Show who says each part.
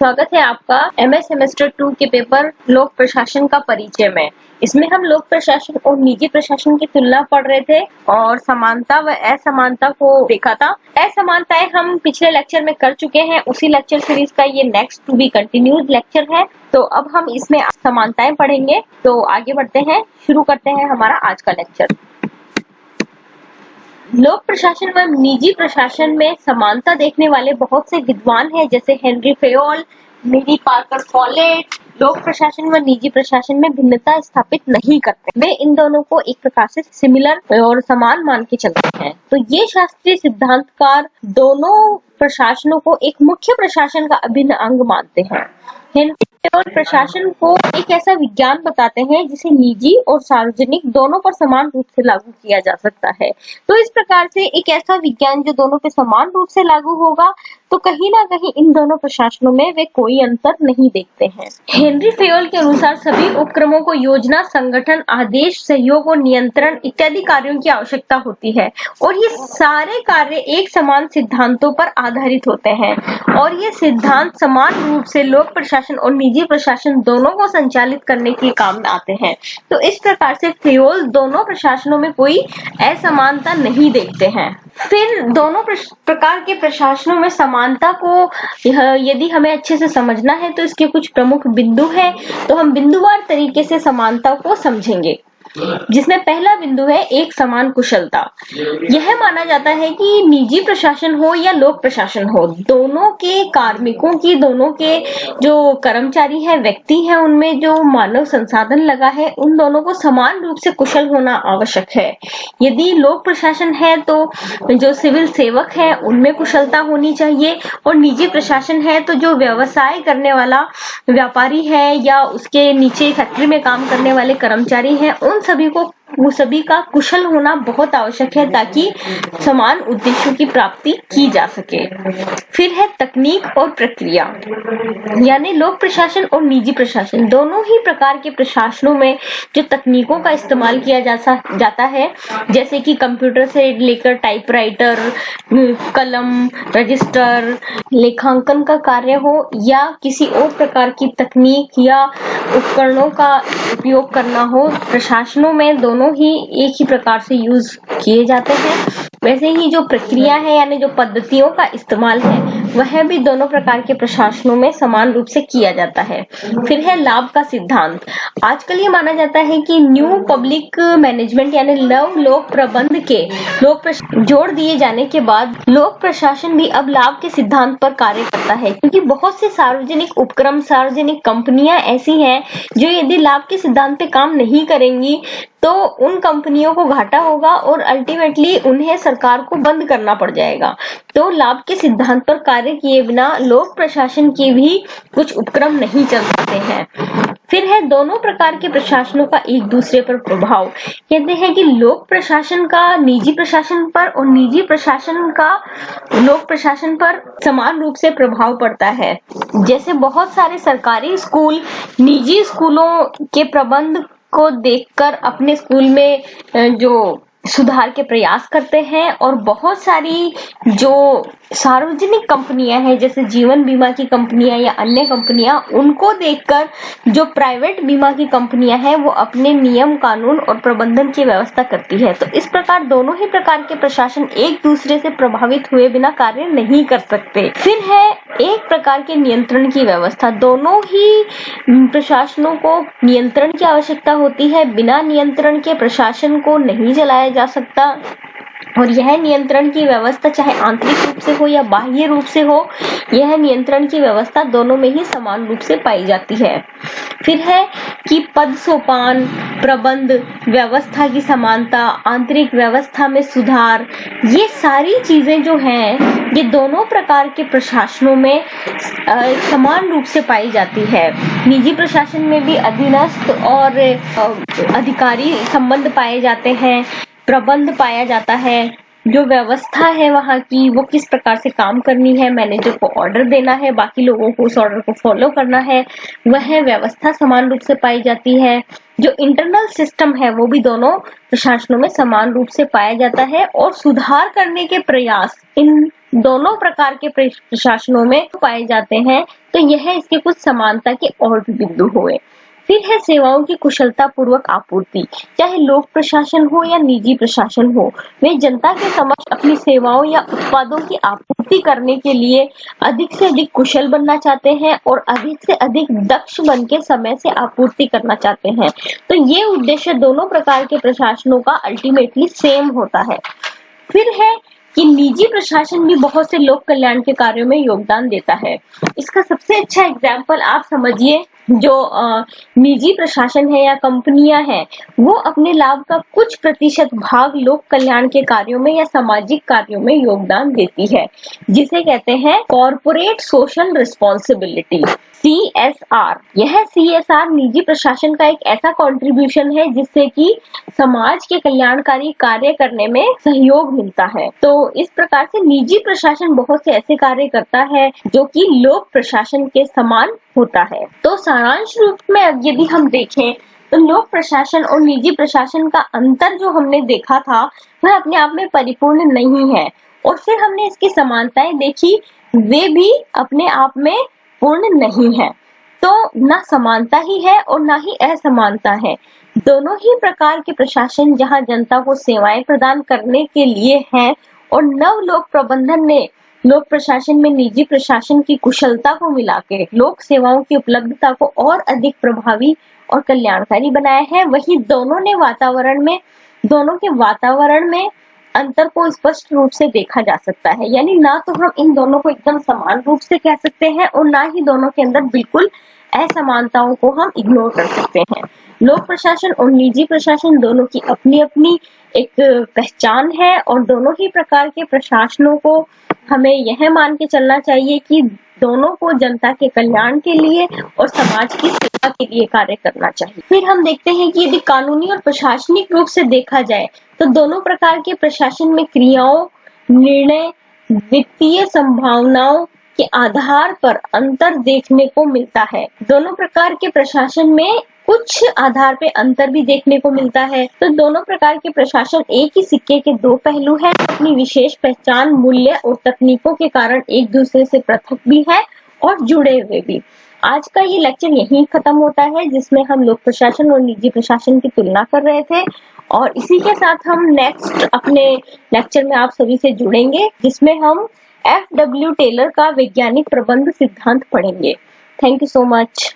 Speaker 1: स्वागत है आपका एमए सेमेस्टर 2 के पेपर लोक प्रशासन का परिचय में। इसमें हम लोक प्रशासन और निजी प्रशासन की तुलना पढ़ रहे थे और समानता व असमानता को देखा था। असमानताएं हम पिछले लेक्चर में कर चुके हैं, उसी लेक्चर सीरीज का ये next to be continued lecture है। तो अब हम इसमें समानताएं पढ़ेंगे। तो आगे बढ़ते हैं, शुरू करते हैं हमारा आज का लेक्चर। लोक प्रशासन व निजी प्रशासन में समानता देखने वाले बहुत से विद्वान हैं, जैसे हेनरी फेयोल, मेरी पार्कर फॉलेट। लोक प्रशासन व निजी प्रशासन में भिन्नता स्थापित नहीं करते, वे इन दोनों को एक प्रकार से सिमिलर और समान मान के चलते हैं। तो ये शास्त्रीय सिद्धांतकार दोनों प्रशासनों को एक मुख्य प्रशासन का अभिन्न अंग मानते हैं। हेनरी फेयोल प्रशासन को एक ऐसा विज्ञान बताते हैं जिसे निजी और सार्वजनिक दोनों पर समान रूप से लागू किया जा सकता है। तो इस प्रकार से एक ऐसा विज्ञान जो दोनों पे समान रूप से लागू होगा, तो कहीं ना कहीं इन दोनों प्रशासनों में वे कोई अंतर नहीं देखते हैं। हेनरी फेयोल के अनुसार सभी उपक्रमों को योजना, संगठन, आदेश, सहयोग और नियंत्रण इत्यादि कार्यों की आवश्यकता होती है और ये सारे कार्य एक समान सिद्धांतों पर आधारित होते हैं और ये सिद्धांत समान रूप से लोक प्रशासन और निजी प्रशासन दोनों को संचालित करने के काम में आते हैं। तो इस प्रकार से फेयोल दोनों प्रशासनों में कोई असमानता नहीं देखते हैं। फिर दोनों प्रकार के प्रशासनों में समानता को यदि हमें अच्छे से समझना है तो इसके कुछ प्रमुख बिंदु हैं। तो हम बिंदुवार तरीके से समानता को समझेंगे, जिसमें पहला बिंदु है एक समान कुशलता। यह माना जाता है कि निजी प्रशासन हो या लोक प्रशासन हो, दोनों के कार्मिकों की, दोनों के जो कर्मचारी है, व्यक्ति है, उनमें जो मानव संसाधन लगा है, उन दोनों को समान रूप से कुशल होना आवश्यक है। यदि लोक प्रशासन है तो जो सिविल सेवक है उनमें कुशलता होनी चाहिए, और निजी प्रशासन है तो जो व्यवसाय करने वाला व्यापारी है या उसके नीचे फैक्ट्री में काम करने वाले कर्मचारी हैं, वो सभी का कुशल होना बहुत आवश्यक है ताकि समान उद्देश्यों की प्राप्ति की जा सके। फिर है तकनीक और प्रक्रिया, यानी लोक प्रशासन और निजी प्रशासन दोनों ही प्रकार के प्रशासनों में जो तकनीकों का इस्तेमाल किया जाता है, जैसे कि कंप्यूटर से लेकर टाइपराइटर, कलम, रजिस्टर, लेखांकन का कार्य हो या किसी और प्रकार की तकनीक या उपकरणों का उपयोग करना हो, प्रशासनों में दोनों ही एक ही प्रकार से यूज किए जाते हैं। वैसे ही जो प्रक्रिया है यानी जो पद्धतियों का इस्तेमाल है वह भी दोनों प्रकार के प्रशासनों में समान रूप से किया जाता है। फिर है लाभ का सिद्धांत। आजकल ये माना जाता है कि न्यू पब्लिक मैनेजमेंट यानी लोक प्रबंध के जोड़ दिए जाने के बाद लोक प्रशासन भी अब लाभ के सिद्धांत पर कार्य करता है, क्योंकि बहुत से सार्वजनिक उपक्रम, सार्वजनिक कंपनियां ऐसी हैं जो यदि लाभ के सिद्धांत पे काम नहीं करेंगी तो उन कंपनियों को घाटा होगा और अल्टीमेटली उन्हें सरकार को बंद करना पड़ जाएगा। तो लाभ के सिद्धांत पर कार्य किए बिना लोक प्रशासन के भी कुछ उपक्रम नहीं चल सकते हैं। फिर है दोनों प्रकार के प्रशासनों का एक दूसरे पर प्रभाव। कहते हैं कि लोक प्रशासन का निजी प्रशासन पर और निजी प्रशासन का लोक प्रशासन पर समान रूप से प्रभाव पड़ता है। जैसे बहुत सारे सरकारी स्कूल निजी स्कूलों के प्रबंध को देखकर अपने स्कूल में जो सुधार के प्रयास करते हैं, और बहुत सारी जो सार्वजनिक कंपनियां हैं जैसे जीवन बीमा की कंपनियां या अन्य कंपनियां, उनको देखकर जो प्राइवेट बीमा की कंपनियां हैं वो अपने नियम, कानून और प्रबंधन की व्यवस्था करती है। तो इस प्रकार दोनों ही प्रकार के प्रशासन एक दूसरे से प्रभावित हुए बिना कार्य नहीं कर सकते। फिर है एक प्रकार के नियंत्रण की व्यवस्था। दोनों ही प्रशासनों को नियंत्रण की आवश्यकता होती है, बिना नियंत्रण के प्रशासन को नहीं चलाया जा सकता, और यह नियंत्रण की व्यवस्था चाहे आंतरिक रूप से हो या बाह्य रूप से हो, यह नियंत्रण की व्यवस्था दोनों में ही समान रूप से पाई जाती है। फिर है कि पद सोपान, प्रबंध व्यवस्था की समानता, आंतरिक व्यवस्था में सुधार, ये सारी चीजें जो हैं ये दोनों प्रकार के प्रशासनों में समान रूप से पाई जाती है। निजी प्रशासन में भी अधीनस्थ और अधिकारी संबंध पाए जाते हैं, प्रबंध पाया जाता है, जो व्यवस्था है वहाँ की वो किस प्रकार से काम करनी है, मैनेजर को ऑर्डर देना है, बाकी लोगों को उस ऑर्डर को फॉलो करना है, वह व्यवस्था समान रूप से पाई जाती है। जो इंटरनल सिस्टम है वो भी दोनों प्रशासनों में समान रूप से पाया जाता है और सुधार करने के प्रयास इन दोनों प्रकार के प्रशासनों में पाए जाते हैं। तो यह इसके कुछ समानता के और भी बिंदु हुए। फिर है सेवाओं की कुशलता पूर्वक आपूर्ति। चाहे लोक प्रशासन हो या निजी प्रशासन हो, वे जनता के समक्ष अपनी सेवाओं या उत्पादों की आपूर्ति करने के लिए अधिक से अधिक कुशल बनना चाहते हैं और अधिक से अधिक दक्ष बन के समय से आपूर्ति करना चाहते हैं। तो ये उद्देश्य दोनों प्रकार के प्रशासनों का अल्टीमेटली सेम होता है। फिर है कि निजी प्रशासन भी बहुत से लोक कल्याण के कार्यों में योगदान देता है। इसका सबसे अच्छा एग्जाम्पल आप समझिए, जो निजी प्रशासन है या कंपनियां हैं, वो अपने लाभ का कुछ प्रतिशत भाग लोक कल्याण के कार्यों में या सामाजिक कार्यों में योगदान देती है, जिसे कहते हैं कॉर्पोरेट सोशल रिस्पॉन्सिबिलिटी, CSR। यह CSR निजी प्रशासन का एक ऐसा कंट्रीब्यूशन है जिससे कि समाज के कल्याणकारी कार्य करने में सहयोग मिलता है। तो इस प्रकार से निजी प्रशासन बहुत से ऐसे कार्य करता है जो कि लोक प्रशासन के समान होता है। तो सारांश रूप में यदि हम देखें तो लोक प्रशासन और निजी प्रशासन का अंतर जो हमने देखा था वह अपने आप में परिपूर्ण नहीं है, और फिर हमने इसकी समानताएं देखी, वे भी अपने आप में पूर्ण नहीं है। तो ना समानता ही है और ना ही असमानता है। दोनों ही प्रकार के प्रशासन जहां जनता को सेवाएं प्रदान करने के लिए हैं, और नव लोक प्रबंधन ने लोक प्रशासन में निजी प्रशासन की कुशलता को मिलाकर लोक सेवाओं की उपलब्धता को और अधिक प्रभावी और कल्याणकारी बनाया है। वहीं दोनों के वातावरण में अंतर को स्पष्ट रूप से देखा जा सकता है। यानी ना तो हम इन दोनों को एकदम समान रूप से कह सकते हैं और ना ही दोनों के अंदर बिल्कुल असमानताओं को हम इग्नोर कर सकते हैं। लोक प्रशासन और निजी प्रशासन दोनों की अपनी अपनी एक पहचान है, और दोनों ही प्रकार के प्रशासनों को हमें यह मान के चलना चाहिए कि दोनों को जनता के कल्याण के लिए और समाज की सेवा के लिए कार्य करना चाहिए। फिर हम देखते हैं कि यदि कानूनी और प्रशासनिक रूप से देखा जाए तो दोनों प्रकार के प्रशासन में क्रियाओं, निर्णय, वित्तीय संभावनाओं के आधार पर अंतर देखने को मिलता है। दोनों प्रकार के प्रशासन में कुछ आधार पे अंतर भी देखने को मिलता है। तो दोनों प्रकार के प्रशासन एक ही सिक्के के दो पहलू हैं, अपनी विशेष पहचान, मूल्य और तकनीकों के कारण एक दूसरे से पृथक भी है और जुड़े हुए भी। आज का ये लेक्चर यहीं खत्म होता है, जिसमें हम लोक प्रशासन और निजी प्रशासन की तुलना कर रहे थे, और इसी के साथ हम नेक्स्ट अपने लेक्चर में आप सभी से जुड़ेंगे, जिसमें हम FW टेलर का वैज्ञानिक प्रबंध सिद्धांत पढ़ेंगे। Thank you so much.